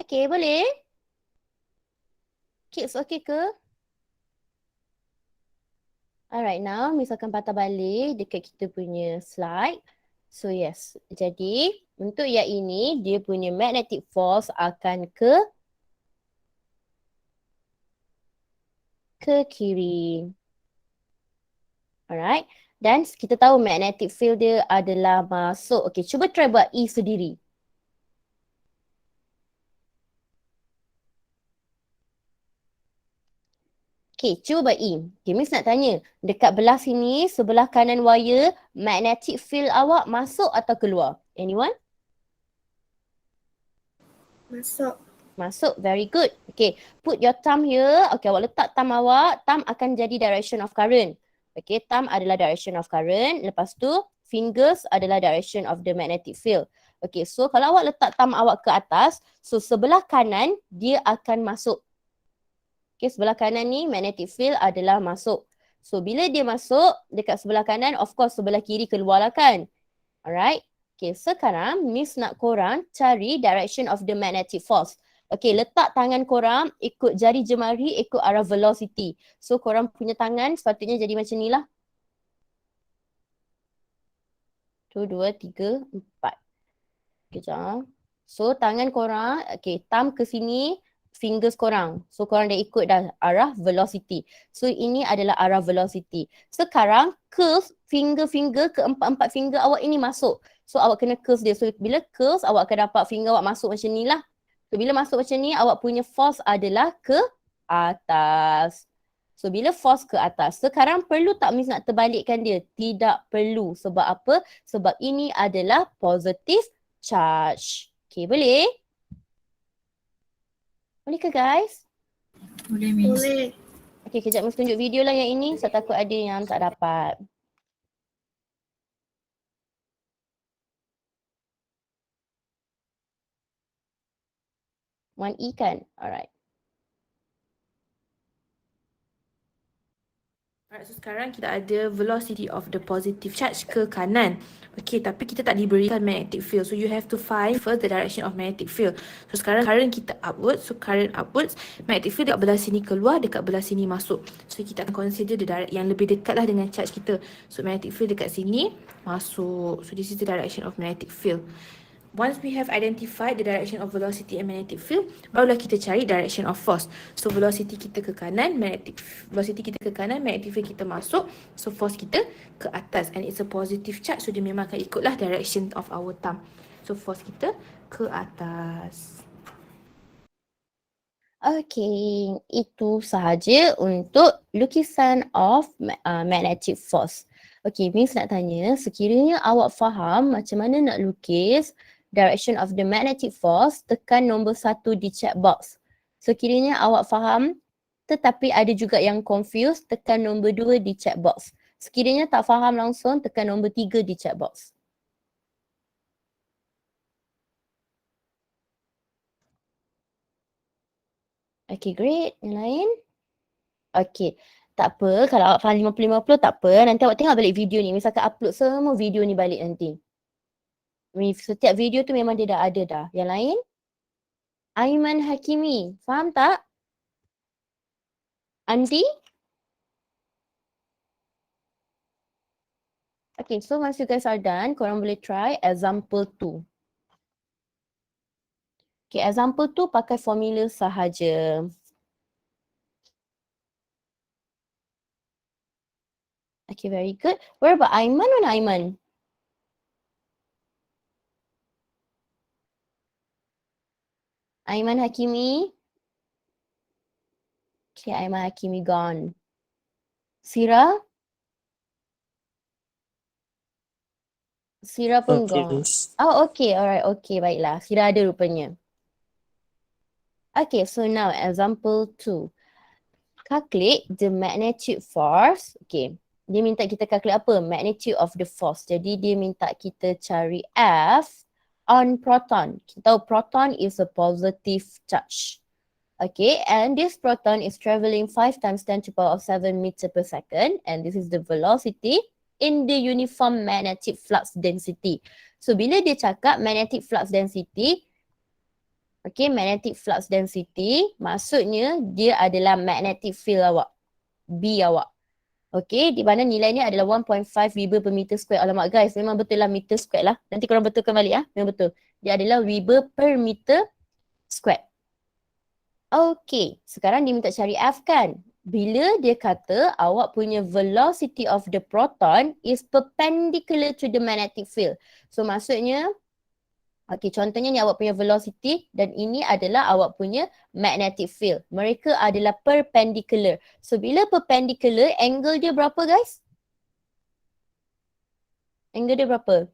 Okay, boleh? Kids okay ke? Alright, now Miss akan patah balik dekat kita punya slide. So yes, jadi untuk yang ini dia punya magnetic force akan ke kiri. Alright, dan kita tahu magnetic field dia adalah masuk. Okay, cuba try buat E sendiri. Okay, cuba buat E. Okay, Miss nak tanya. Dekat belah sini, sebelah kanan wire, magnetic field awak masuk atau keluar? Anyone? Masuk. Masuk. Very good. Okay, put your thumb here. Okay, awak letak thumb awak. Thumb akan jadi direction of current. Okay, thumb adalah direction of current. Lepas tu, fingers adalah direction of the magnetic field. Okay, so kalau awak letak thumb awak ke atas, so sebelah kanan, dia akan masuk. Okay, sebelah kanan ni magnetic field adalah masuk. So, bila dia masuk dekat sebelah kanan, of course sebelah kiri keluar lah kan. Alright. Okay, sekarang Miss nak korang cari direction of the magnetic force. Okay, letak tangan korang ikut jari jemari ikut arah velocity. So, korang punya tangan sepatutnya jadi macam ni lah. 1, 2, 3, 4. Kejap. So, tangan korang, okay, thumb ke sini. Fingers korang. So korang dah ikut dah arah velocity. So ini adalah arah velocity. Sekarang curve finger-finger keempat-empat finger awak ini masuk. So awak kena curve dia. So bila curve awak akan dapat finger awak masuk macam ni lah. So bila masuk macam ni awak punya force adalah ke atas. So bila force ke atas. Sekarang perlu tak Miss nak terbalikkan dia? Tidak perlu. Sebab apa? Sebab ini adalah positive charge. Okay, boleh? Boleh ke guys? Boleh, Miss. Boleh. Okay, kejap Miss tunjuk video lah yang ini. Saya takut ada yang tak dapat. One E kan? Alright. Alright, so sekarang kita ada velocity of the positive charge ke kanan. Okay, tapi kita tak diberikan magnetic field. So you have to find first the direction of magnetic field. So sekarang current kita upwards. So current upwards. Magnetic field dekat belah sini keluar, dekat belah sini masuk. So kita akan consider the direct yang lebih dekat lah dengan charge kita. So magnetic field dekat sini masuk. So this is the direction of magnetic field. Once we have identified the direction of velocity and magnetic field, barulah kita cari direction of force. So velocity kita ke kanan, magnetic field kita masuk. So force kita ke atas and it's a positive charge. So dia memang akan ikutlah direction of our thumb. So force kita ke atas. Okay, itu sahaja untuk lukisan of magnetic force. Okay, Miss nak tanya, sekiranya awak faham macam mana nak lukis direction of the magnetic force, tekan nombor 1 di chat box. Sekiranya awak faham tetapi ada juga yang confused, tekan nombor 2 di chat box. Sekiranya tak faham langsung, tekan nombor 3 di chat box. Okay, great. Yang lain? Okay. Tak apa, kalau awak faham 50-50 tak apa. Nanti awak tengok balik video ni. Misalkan upload semua video ni balik nanti. Setiap video tu memang dia dah ada dah. Yang lain? Aiman Hakimi. Faham tak? Andi? Okay, so once you guys are done, korang boleh try example 2. Okay, example 2 pakai formula sahaja. Okay, very good. Where about Aiman? Mana Aiman? Aiman Hakimi? Okay, Aiman Hakimi gone. Sira? Sira pun gone. Oh, okay. Alright, okay. Baiklah. Sira ada rupanya. Okay, so now example 2. Calculate the magnitude force. Okay. Dia minta kita calculate apa? Magnitude of the force. Jadi dia minta kita cari F on proton. Kita tahu proton is a positive charge. Okay, and this proton is travelling 5 times 10 to the power of 7 meter per second, and this is the velocity in the uniform magnetic flux density. So bila dia cakap magnetic flux density, okay, magnetic flux density maksudnya dia adalah magnetic field awak, B awak. Okay, di mana nilainya adalah 1.5 Weber per meter square. Alamak guys, memang betul lah meter square lah. Nanti korang betulkan balik ya. Memang betul. Dia adalah Weber per meter square. Okay, sekarang dia minta cari F kan? Bila dia kata awak punya velocity of the proton is perpendicular to the magnetic field. So maksudnya, okay, contohnya ni awak punya velocity dan ini adalah awak punya magnetic field. Mereka adalah perpendicular. So bila perpendicular, angle dia berapa guys? Angle dia berapa?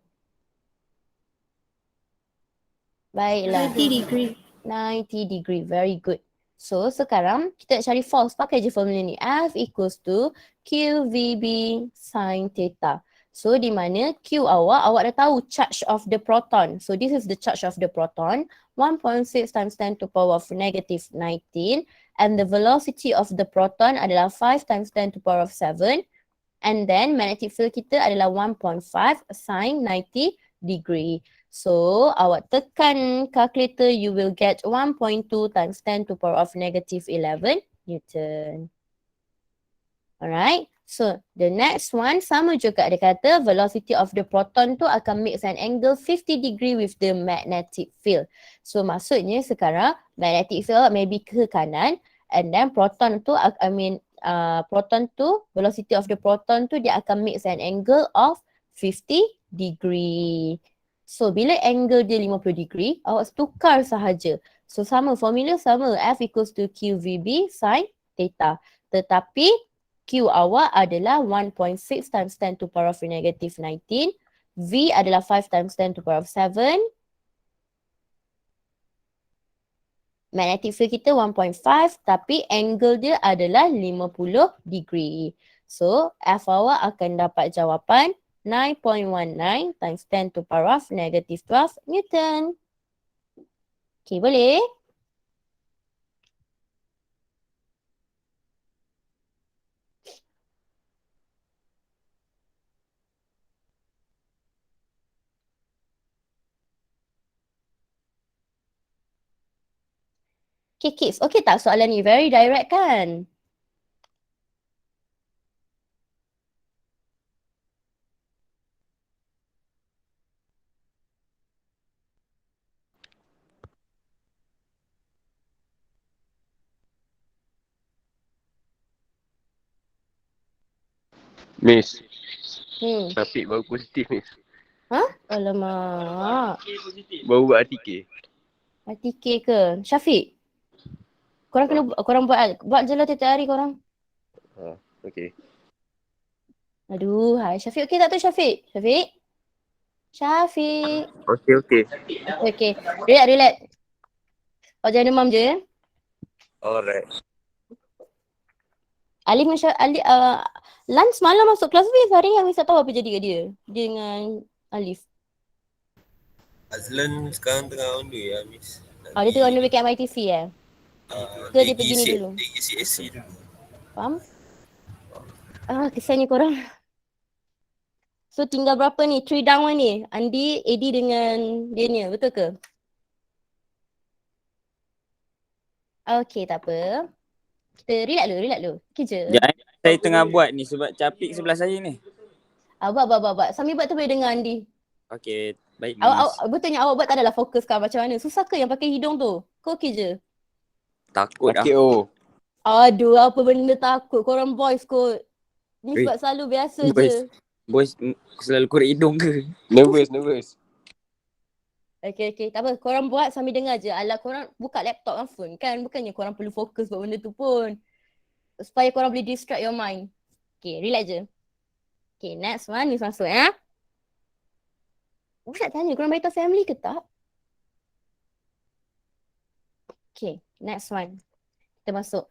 Baiklah. 90 degree. 90 degree, very good. So sekarang kita nak cari force, pakai je formula ni. F equals to QVB sin theta. So di mana Q awak dah tahu charge of the proton. So this is the charge of the proton. 1.6 times 10 to the power of negative 19. And the velocity of the proton adalah 5 times 10 to the power of 7. And then magnetic field kita adalah 1.5 sin 90 degree. So, awak tekan calculator, you will get 1.2 times 10 to the power of negative 11 Newton. Alright, so the next one sama juga dia kata velocity of the proton tu akan make an angle 50 degree with the magnetic field. So, maksudnya sekarang magnetic field maybe ke kanan and then proton tu, proton tu, velocity of the proton tu dia akan make an angle of 50 degree. So, bila angle dia 50 degree, awak tukar sahaja. So, sama, formula sama. F equals to QVB sin theta. Tetapi, Q awak adalah 1.6 times 10 to the power of negative 19. V adalah 5 times 10 to the power of 7. Magnetic field kita 1.5, tapi angle dia adalah 50 degree. So, F awak akan dapat jawapan 9.19 times 10 to the power of negative 12 Newton. Okay, boleh? Okay, kids. Okay tak soalan ni? Very direct kan? Miss, Hmm. Syafiq baru positif Miss. Alamak. Baru buat RTK. RTK ke? Syafiq? Korang kena korang buat je lah tiap hari korang. Okay. Aduh, hai Syafiq okey tak tu Syafiq? Syafiq? Syafiq. Okay. Okay. Relax. Awak jangan demam je ya. Alright. Alif macam Alif, Lan semalam masuk kelas Wave, hari yang tak tahu apa jadi kat dia dengan Alif. Azlan sekarang tengah on the way Miss. Oh, dia tengah on the way kat MITC Ke dia pergi ni dulu? Dia pergi CSC dulu. Faham? Kesiannya korang. So tinggal berapa ni? 3 down ni. Andi, Eddie dengan dia ni. Betul ke? Okay, tak apa. Kita relax dulu. Kerja. Sekejap saya tengah buat ni sebab capik sebelah saya ni. Buat. Sambil buat tu boleh dengar Andi. Okey, baik Miss. Betulnya awak buat tak adalah fokus kan macam mana? Susah ke yang pakai hidung tu? Kau okey je? Takut dah. Okey Aduh, apa benda takut? Korang boys kot. Ni sebab selalu biasa je. Boys selalu korek hidung ke? Nervous. Okay. Tak apa. Korang buat sambil dengar je. Alah korang buka laptop kan phone kan. Bukannya korang perlu fokus buat benda tu pun. Supaya korang boleh distract your mind. Okay, relax je. Okay, next one. Ni masuk Aku nak tanya, korang beritahu family ke tak? Okay, next one. Kita masuk.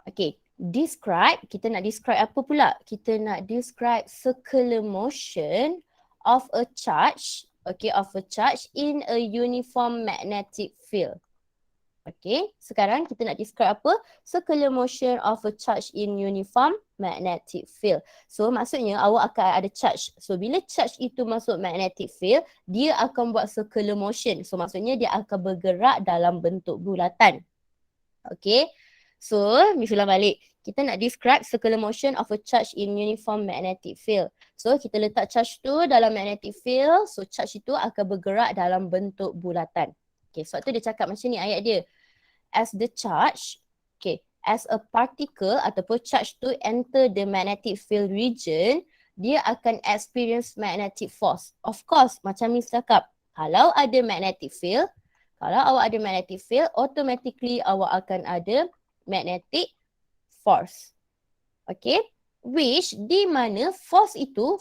Okay, describe. Kita nak describe apa pula? Kita nak describe circular motion of a charge. Okay, of a charge in a uniform magnetic field. Okay, sekarang kita nak describe apa? Circular motion of a charge in uniform magnetic field. So maksudnya awak akan ada charge. So bila charge itu masuk magnetic field, dia akan buat circular motion. So maksudnya dia akan bergerak dalam bentuk bulatan. Okay, so Miss ulang balik. Kita nak describe circular motion of a charge in uniform magnetic field. So kita letak charge tu dalam magnetic field. So charge itu akan bergerak dalam bentuk bulatan. Okay, sebab tu dia cakap macam ni ayat dia. As the charge, okay, as a particle ataupun charge tu enter the magnetic field region, dia akan experience magnetic force. Of course, macam Miss cakap, kalau ada magnetic field, automatically awak akan ada magnetic force. Okay, which di mana force itu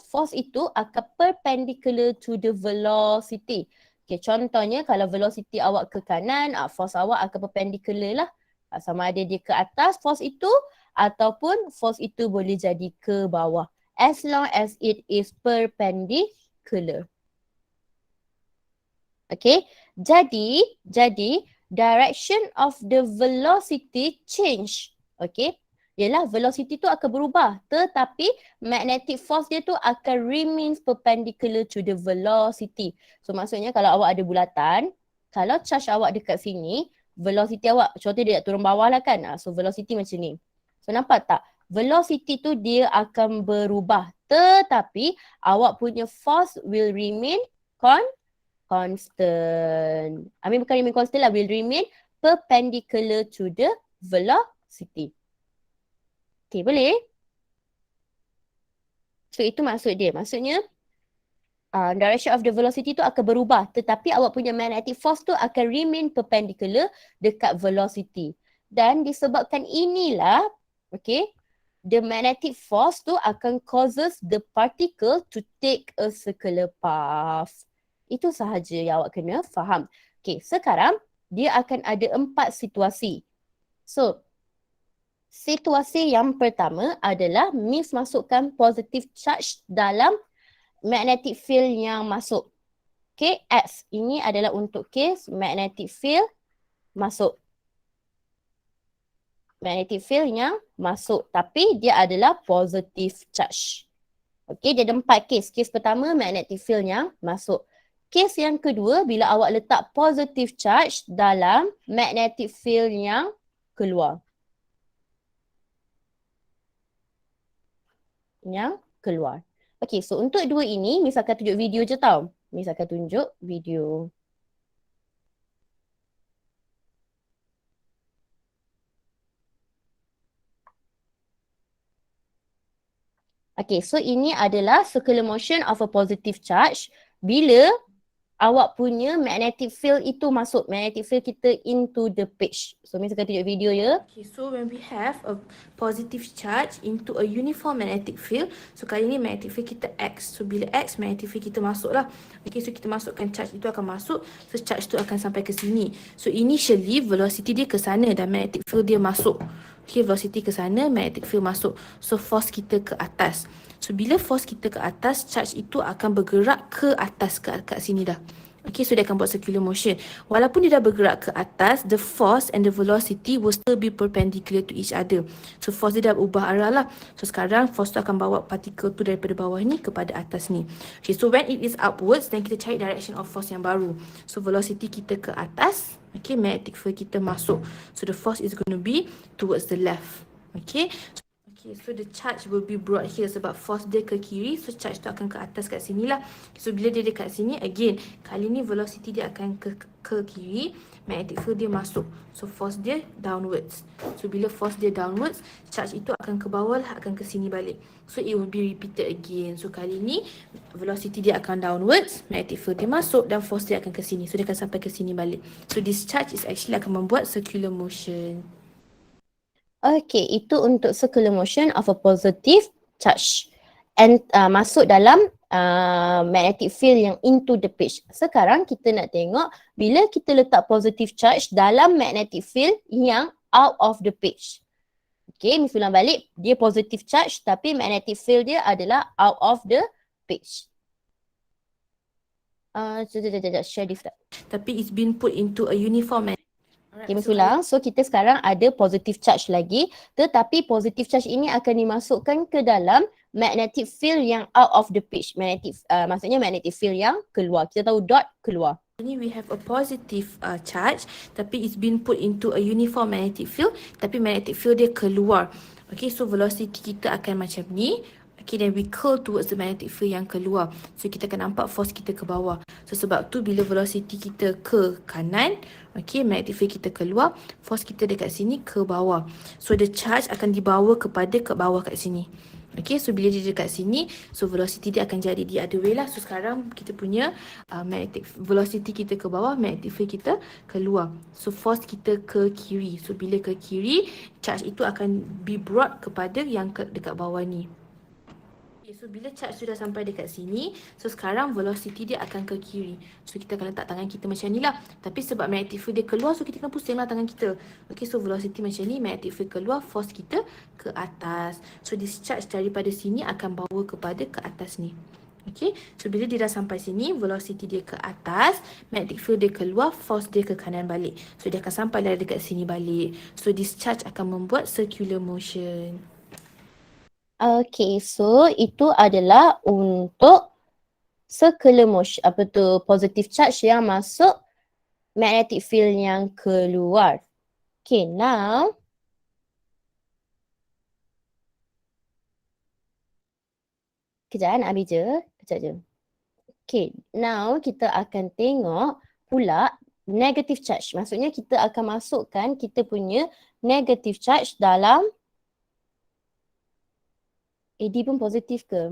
akan perpendicular to the velocity. Okay, contohnya kalau velocity awak ke kanan, force awak akan perpendicular lah. Sama ada dia ke atas force itu ataupun force itu boleh jadi ke bawah. As long as it is perpendicular. Okay, jadi direction of the velocity change. Okay, ialah velocity tu akan berubah tetapi magnetic force dia tu akan remains perpendicular to the velocity. So maksudnya kalau awak ada bulatan, kalau charge awak dekat sini, velocity awak, contohnya dia nak turun bawah lah kan. So velocity macam ni. So nampak tak? Velocity tu dia akan berubah tetapi awak punya force will remain constant. Bukan remain constant lah, will remain perpendicular to the velocity. Okay, boleh? So itu maksud dia. Maksudnya direction of the velocity tu akan berubah tetapi awak punya magnetic force tu akan remain perpendicular dekat velocity. Dan disebabkan inilah, okay, the magnetic force tu akan causes the particle to take a circular path. Itu sahaja yang awak kena faham. Okay, sekarang dia akan ada 4 situasi. So, situasi yang pertama adalah Miss masukkan positive charge dalam magnetic field yang masuk. Okay, X. Ini adalah untuk case magnetic field masuk. Magnetic field yang masuk tapi dia adalah positive charge. Okay, dia ada 4 case. Case pertama magnetic field yang masuk. Case yang kedua bila awak letak positive charge dalam magnetic field yang keluar. Yang keluar. Okay, so untuk dua ini, Miss akan tunjuk video je tau. Miss akan tunjuk video. Okay, so ini adalah circular motion of a positive charge bila awak punya magnetic field itu masuk. Magnetic field kita into the page. So, Miss akan tunjuk video ya. Okay, so when we have a positive charge into a uniform magnetic field, so kali ni magnetic field kita X. So, bila X, magnetic field kita masuk lah. Okay, so kita masukkan charge itu akan masuk. So, charge tu akan sampai ke sini. So, initially velocity dia ke sana dan magnetic field dia masuk. Okay, velocity ke sana, magnetic field masuk. So force kita ke atas. So bila force kita ke atas, charge itu akan bergerak ke atas kat sini dah. Okay, so dia akan buat circular motion. Walaupun dia dah bergerak ke atas, the force and the velocity will still be perpendicular to each other. So force dia dah ubah arah lah. So sekarang force tu akan bawa particle tu daripada bawah ni kepada atas ni. Okay, so when it is upwards, then kita cari direction of force yang baru. So velocity kita ke atas, okay, magnetic field kita masuk. So the force is going to be towards the left. Okay. Okay, so the charge will be brought here sebab force dia ke kiri, so charge tu akan ke atas kat sini lah. So bila dia dekat sini, again, kali ni velocity dia akan ke kiri, magnetic field dia masuk. So force dia downwards. So bila force dia downwards, charge itu akan ke bawah lah, akan ke sini balik. So it will be repeated again. So kali ni velocity dia akan downwards, magnetic field dia masuk dan force dia akan ke sini. So dia akan sampai ke sini balik. So this charge is actually akan membuat circular motion. Okay, itu untuk circular motion of a positive charge and masuk dalam magnetic field yang into the page. Sekarang kita nak tengok bila kita letak positive charge dalam magnetic field yang out of the page. Okay, Miss ulang balik, dia positive charge tapi magnetic field dia adalah out of the page. Share this. Tapi it's been put into a uniform. Okay, Miss ulang. So kita sekarang ada positive charge lagi, tetapi positive charge ini akan dimasukkan ke dalam magnetic field yang out of the page. Maksudnya magnetic field yang keluar. Kita tahu dot keluar. Ini we have a positive charge tapi it's been put into a uniform magnetic field tapi magnetic field dia keluar. Okay, so velocity kita akan macam ni. Okay, then we curl towards the magnetic field yang keluar. So kita akan nampak force kita ke bawah. So sebab tu bila velocity kita ke kanan, okay, magnetic field kita keluar, force kita dekat sini ke bawah. So the charge akan dibawa ke bawah kat sini. Okay, so bila dia dekat sini, so velocity dia akan jadi the other way lah. So sekarang kita punya magnetic velocity kita ke bawah, magnetic field kita keluar. So force kita ke kiri. So bila ke kiri, charge itu akan be brought kepada yang dekat bawah ni. Okay, so bila charge sudah sampai dekat sini, so sekarang velocity dia akan ke kiri. So kita akan letak tangan kita macam ni lah. Tapi sebab magnetic field dia keluar, so kita akan pusing lah tangan kita. Okay, so velocity macam ni, magnetic field keluar, force kita ke atas. So this charge daripada sini akan bawa kepada ke atas ni. Okay, so bila dia dah sampai sini, velocity dia ke atas, magnetic field dia keluar, force dia ke kanan balik. So dia akan sampai lah dekat sini balik. So this charge akan membuat circular motion. Okay, so itu adalah untuk circular motion, positive charge yang masuk magnetic field yang keluar. Okay, now kejap nak ambil je, kejap je. Okay, now kita akan tengok pula negative charge. Maksudnya kita akan masukkan kita punya negative charge dalam AD pun positif ke?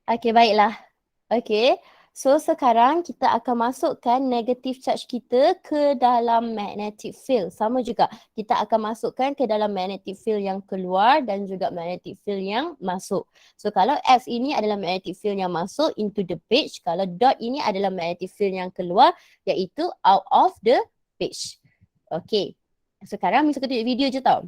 Okay, baiklah. Okay, so sekarang kita akan masukkan negative charge kita ke dalam magnetic field. Sama juga, kita akan masukkan ke dalam magnetic field yang keluar dan juga magnetic field yang masuk. So kalau F ini adalah magnetic field yang masuk into the page, kalau dot ini adalah magnetic field yang keluar iaitu out of the page. Okay, sekarang Miss akan tunjuk video je tau.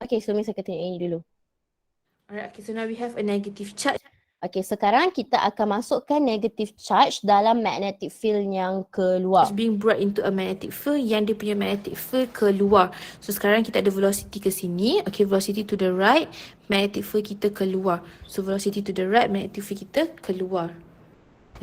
Okay, so Miss akan tengok ini dulu. Alright, okay, so now we have a negative charge. Okay, sekarang kita akan masukkan negative charge dalam magnetic field yang keluar. It's being brought into a magnetic field yang dia punya magnetic field keluar. So sekarang kita ada velocity ke sini. Okay, velocity to the right, magnetic field kita keluar. So velocity to the right, magnetic field kita keluar.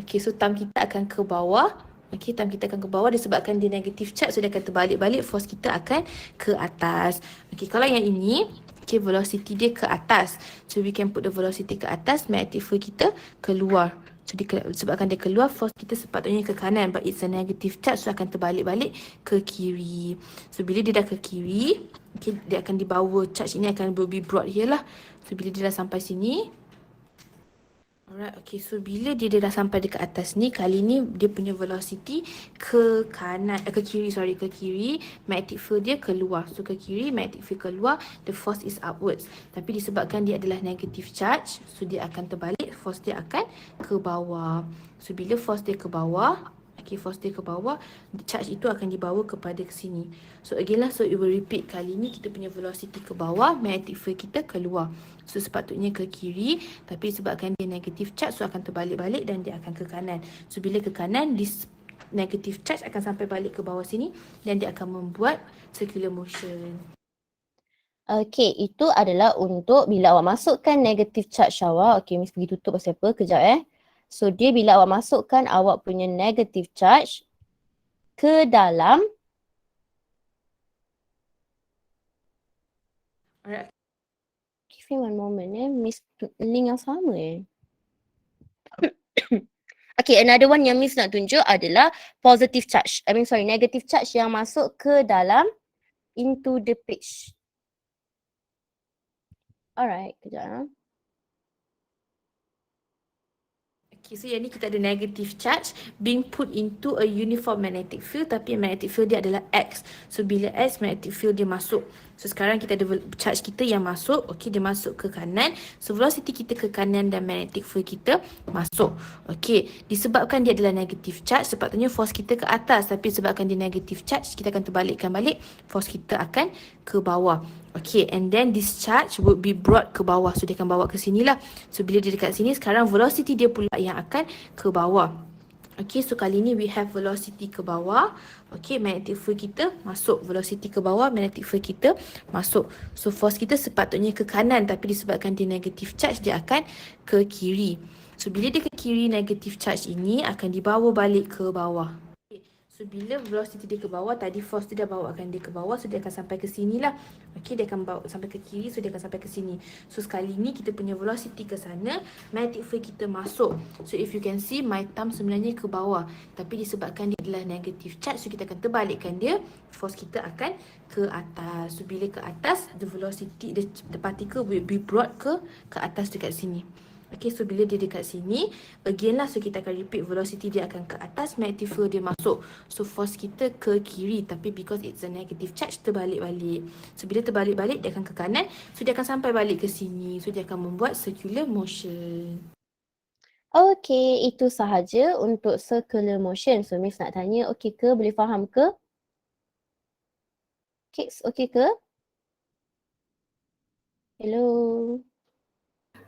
Okay, so time kita akan ke bawah. Okay, time kita akan ke bawah disebabkan dia negative charge, so dia akan terbalik-balik, force kita akan ke atas. Okay, kalau yang ini, okay, velocity dia ke atas. So we can put the velocity ke atas, magnetic field kita keluar. So sebabkan dia keluar, force kita sepatutnya ke kanan, but it's a negative charge, so akan terbalik-balik ke kiri. So bila dia dah ke kiri, okay, dia akan dibawa, charge ini akan be brought here lah. So bila dia dah sampai sini, Alright, okay. So bila dia dah sampai dekat atas ni, kali ni dia punya velocity ke kanan, ke kiri, ke kiri. Magnetic field dia keluar. So ke kiri, magnetic field keluar, the force is upwards. Tapi disebabkan dia adalah negative charge, so dia akan terbalik, force dia akan ke bawah. So bila force dia ke bawah, okay, force dia ke bawah, charge itu akan dibawa kepada ke sini. So again lah, so it will repeat. Kali ni kita punya velocity ke bawah, magnetic field kita keluar. So sepatutnya ke kiri, tapi sebabkan dia negative charge, so akan terbalik-balik dan dia akan ke kanan. So bila ke kanan, this negative charge akan sampai balik ke bawah sini dan dia akan membuat circular motion. Okay, itu adalah untuk bila awak masukkan negative charge awak. Okay, Miss pergi tutup pasal apa? Kejap So dia bila awak masukkan awak punya negative charge ke dalam Alright. Give me one moment Miss link yang sama Okay, another one yang Miss nak tunjuk adalah positive charge. Negative charge yang masuk ke dalam into the page. Alright, kejap. Okay, so yang ni kita ada negative charge being put into a uniform magnetic field, tapi magnetic field dia adalah X. So bila X, magnetic field dia masuk. So sekarang kita ada charge kita yang masuk, okay, dia masuk ke kanan. So velocity kita ke kanan dan magnetic field kita masuk. Okay, disebabkan dia adalah negative charge, sepatutnya force kita ke atas, tapi sebabkan dia negative charge, kita akan terbalikkan balik, force kita akan ke bawah. Okay, and then this charge would be brought ke bawah. So dia akan bawa ke sini lah. So bila dia dekat sini, sekarang velocity dia pula yang akan ke bawah. Okay, so kali ni we have velocity ke bawah. Okay, magnetic field kita masuk. Velocity ke bawah, magnetic field kita masuk. So force kita sepatutnya ke kanan, tapi disebabkan dia negative charge, dia akan ke kiri. So bila dia ke kiri, negative charge ini akan dibawa balik ke bawah. So bila velocity dia ke bawah, tadi force dia dah bawakan dia ke bawah, so dia akan sampai ke sini lah. Okay, dia akan bawa sampai ke kiri, so dia akan sampai ke sini. So sekali ni kita punya velocity ke sana, magnetic field kita masuk. So if you can see, my thumb sebenarnya ke bawah, tapi disebabkan dia adalah negative charge, so kita akan terbalikkan dia, force kita akan ke atas. So bila ke atas, the velocity, the particle will be brought ke atas dekat sini. Okay, so bila dia dekat sini, again lah, so kita akan repeat, velocity dia akan ke atas, magnetic field dia masuk. So force kita ke kiri, tapi because it's a negative charge, terbalik-balik. So bila terbalik-balik, dia akan ke kanan, so dia akan sampai balik ke sini. So dia akan membuat circular motion. Okay, itu sahaja untuk circular motion. So Miss nak tanya, okay ke? Boleh faham ke? Kids, okay ke? Hello?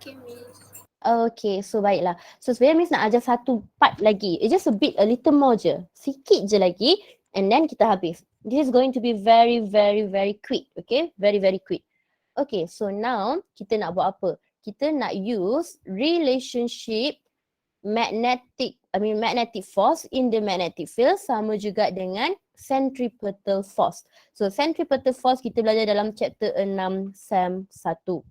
Okay, Miss. Okay, so baiklah. So sebenarnya Miss nak ajar satu part lagi. It's just a little more je. Sikit je lagi and then kita habis. This is going to be very, very, very quick. Okay, very, very quick. Okay, so now kita nak buat apa? Kita nak use relationship magnetic force in the magnetic field sama juga dengan centripetal force. So centripetal force kita belajar dalam chapter 6 SEM 1.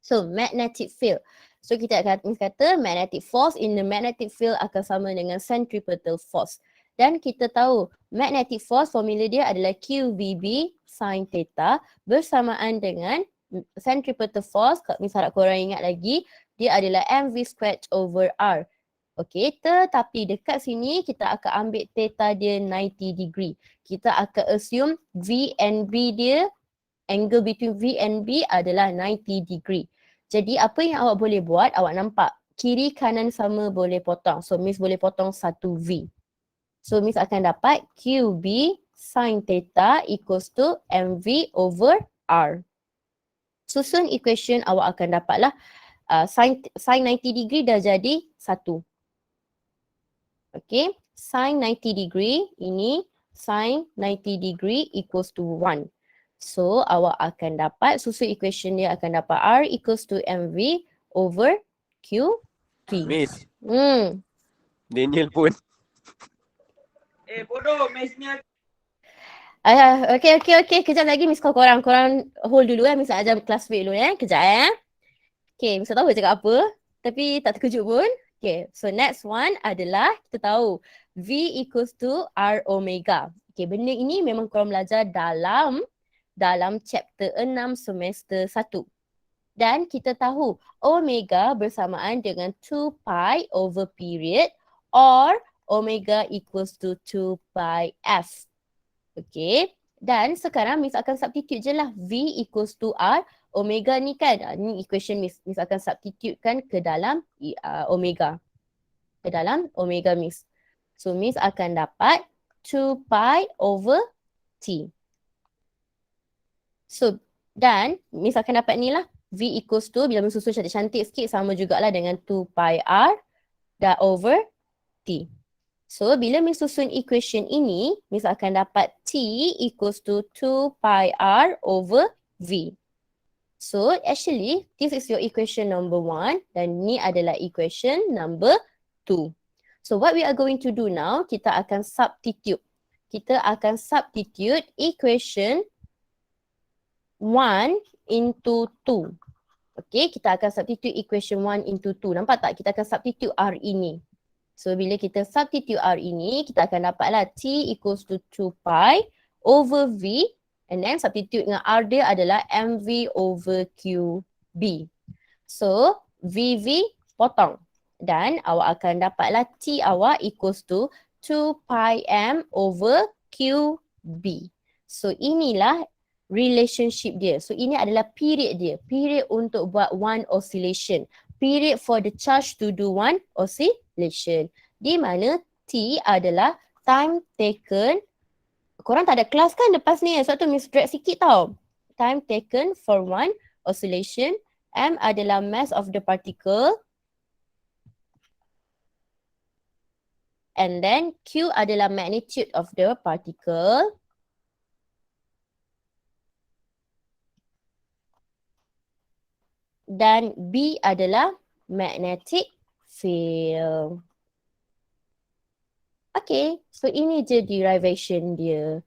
So magnetic field. So kita akan kata magnetic force in the magnetic field akan sama dengan centripetal force. Dan kita tahu magnetic force formula dia adalah QVB sin theta bersamaan dengan centripetal force, misalnya korang ingat lagi, dia adalah mv squared over r. Okay, tetapi dekat sini kita akan ambil theta dia 90 degree. Kita akan assume V and B dia, angle between V and B adalah 90 degree. Jadi apa yang awak boleh buat, awak nampak kiri kanan sama boleh potong. So Miss boleh potong 1V. So Miss akan dapat QB sin theta equals to MV over R. Susun equation awak akan dapatlah sin 90 degree dah jadi 1. Okay, sin 90 degree ini sin 90 degree equals to 1. So awak akan dapat, susun equation dia akan dapat R equals to MV over QV. Miss, Daniel pun. Bodoh, mesnya. Okay. Kejap lagi Miss call korang. Korang hold dulu Miss nak ajar classmate dulu Kejap Okay, Miss tak tahu cakap apa. Tapi tak terkejut pun. Okay, so next one adalah kita tahu V equals to R omega. Okay, benda ini memang korang belajar dalam chapter 6 semester 1. Dan kita tahu omega bersamaan dengan 2 pi over period or omega equals to 2 pi f. Okay. Dan sekarang Miss akan substitute je lah. V equals to R. Omega ni kan, ni equation Miss. Miss akan substitute kan ke dalam omega. Ke dalam omega Miss. So Miss akan dapat 2 pi over T. So, dan Miss akan dapat ni lah. V equals to, bila Miss susun cantik-cantik sikit, sama jugalah dengan 2 pi R dah over T. So, bila Miss susun equation ini, Miss akan dapat T equals to 2 pi R over V. So, actually, this is your equation number 1 dan ni adalah equation number 2. So, what we are going to do now, kita akan substitute. Kita akan substitute equation 1 into 2. Okay, kita akan substitute equation 1 into 2. Nampak tak? Kita akan substitute R ini. So, bila kita substitute R ini, kita akan dapatlah T equals to 2 pi over V. And then substitute dengan R dia adalah MV over QB. So, VV potong. Dan awak akan dapatlah T awak equals to 2 pi M over QB. So, inilah relationship dia. So, ini adalah period dia. Period untuk buat one oscillation. Period for the charge to do one oscillation. Di mana T adalah time taken. Korang tak ada kelas kan lepas ni? Sebab tu Miss drag sikit tau. Time taken for one oscillation. M adalah mass of the particle. And then Q adalah magnitude of the particle. Dan B adalah magnetic field. Okay, so ini je derivation dia.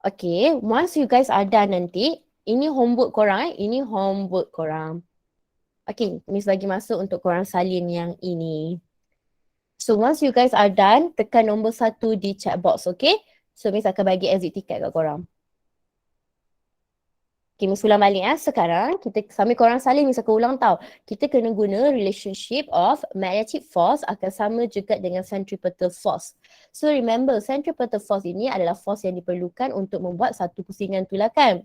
Okay, once you guys are done nanti, ini homework korang ini homework korang. Okay, Miss bagi masuk untuk korang salin yang ini. So once you guys are done, tekan nombor 1 di chat box, okay? So Miss akan bagi exit ticket kat korang. Okay, Miss ulang balik sekarang kita sambil korang salin Miss akan ulang tau. Kita kena guna relationship of magnetic force akan sama juga dengan centripetal force. So remember, centripetal force ini adalah force yang diperlukan untuk membuat satu pusingan tu lah kan.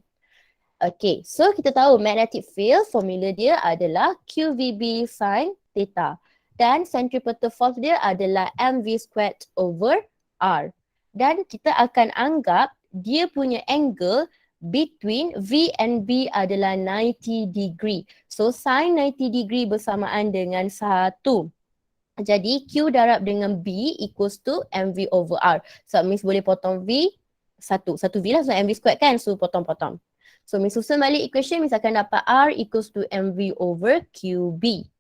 Okay, so kita tahu magnetic field formula dia adalah QVB sin theta. Dan centripetal force dia adalah mv squared over r. Dan kita akan anggap dia punya angle between V and B adalah 90 degree. So sin 90 degree bersamaan dengan 1. Jadi Q darab dengan B equals to mv over r. So Miss boleh potong V, 1 V lah, so mv squared kan, so potong-potong. So Miss susun balik equation, Miss akan dapat R equals to mv over QB.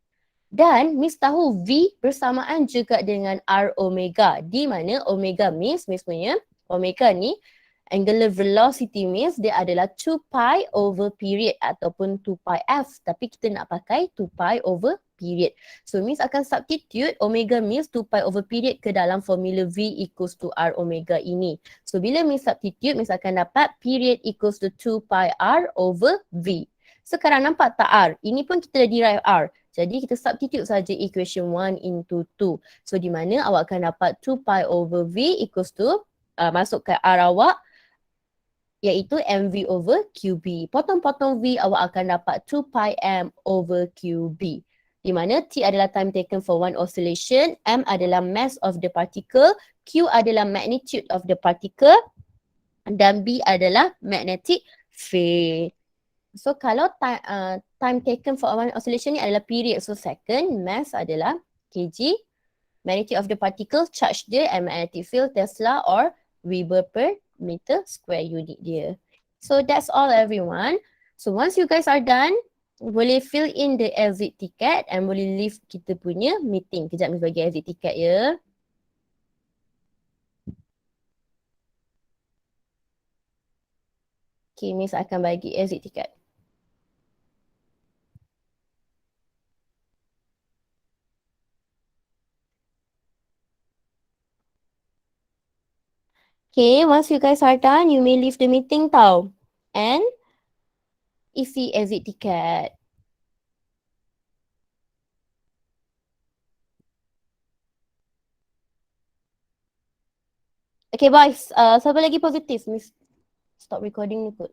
Dan Miss tahu V bersamaan juga dengan R omega. Di mana omega Miss punya omega ni angular velocity Miss dia adalah 2 pi over period ataupun 2 pi f. Tapi kita nak pakai 2 pi over period. So Miss akan substitute omega Miss 2 pi over period ke dalam formula V equals to R omega ini. So bila Miss substitute, Miss akan dapat period equals to 2 pi R over V. Sekarang nampak tak R? Ini pun kita dah derive R. Jadi kita substitute saja equation 1 into 2. So di mana awak akan dapat 2 pi over V equals to masukkan R awak iaitu mv over QB. Potong-potong V awak akan dapat 2 pi M over QB. Di mana T adalah time taken for one oscillation, M adalah mass of the particle, Q adalah magnitude of the particle dan B adalah magnetic field. So kalau time taken for one oscillation ni adalah period, so second, mass adalah kg, magnitude of the particle, charge dia and magnetic field Tesla or Weber per meter square unit dia. So that's all everyone. So once you guys are done, boleh fill in the exit ticket and boleh leave kita punya meeting. Kejap Miss bagi exit ticket ya. Okay, Miss akan bagi exit ticket. Okay, once you guys are done, you may leave the meeting tau. And isi exit tiket. Okay boys, siapa lagi positif? Miss stop recording ni kot.